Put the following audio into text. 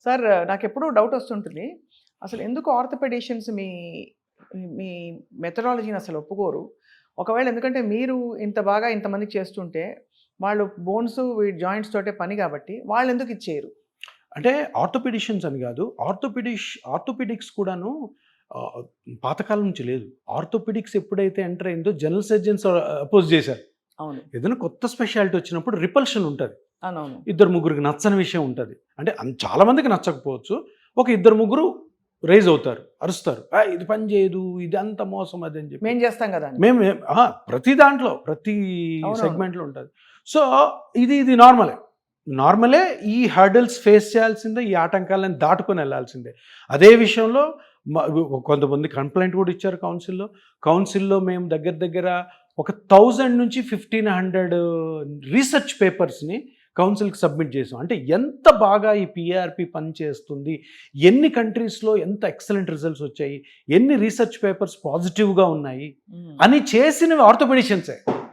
Sir నాకు ఎప్పుడూ doubt వస్తుంటుంది. అసలు ఎందుకు ఆర్థోపెడిషియన్స్ మీ మీ మెథడాలజీని అసలు ఒప్పుకోరు? ఒకవేళ ఎందుకంటే మీరు ఇంత బాగా ఇంతమందికి చేస్తుంటే, వాళ్ళు బోన్స్ జాయింట్స్ తోటే పని కాబట్టి వాళ్ళెందుకు ఇది చేయరు? అంటే ఆర్థోపెడిషియన్స్ అని కాదు, ఆర్థోపెడిక్స్ కూడాను పాతకాలం నుంచి లేదు. ఆర్థోపెడిక్స్ ఎప్పుడైతే ఎంటర్ అయిందో జనరల్ సర్జన్స్ అపోజ్ చేశారు. అవును. ఏదైనా కొత్త స్పెషాలిటీ వచ్చినప్పుడు రిపల్షన్ ఉంటుంది. అవునవును. ఇద్దరు ముగ్గురికి నచ్చని విషయం ఉంటుంది. అంటే చాలా మందికి నచ్చకపోవచ్చు. ఒక ఇద్దరు ముగ్గురు రైజ్ అవుతారు, అరుస్తారు, ఇది పని చేయదు, ఇది అంత మోసం అది అని చెప్పి. మేము చేస్తాం కదా. మేము ప్రతి దాంట్లో ప్రతి అవునవును. సెగ్మెంట్లో ఉంటుంది. సో ఇది నార్మలే. ఈ హర్డల్స్ ఫేస్ చేయాల్సిందే, ఈ ఆటంకాలను దాటుకొని వెళ్ళాల్సిందే. అదే విషయంలో కొంతమంది కంప్లైంట్ కూడా ఇచ్చారు కౌన్సిల్లో మేము దగ్గర ఒక 1000 నుంచి 1500 రీసెర్చ్ పేపర్స్ని కౌన్సిల్కి సబ్మిట్ చేసాం. అంటే ఎంత బాగా ఈ పిఆర్పి పనిచేస్తుంది, ఎన్ని కంట్రీస్లో ఎంత ఎక్సలెంట్ రిజల్ట్స్ వచ్చాయి, ఎన్ని రీసెర్చ్ పేపర్స్ పాజిటివ్గా ఉన్నాయి అని చేసినవి ఆర్థోపెడిషియన్సే.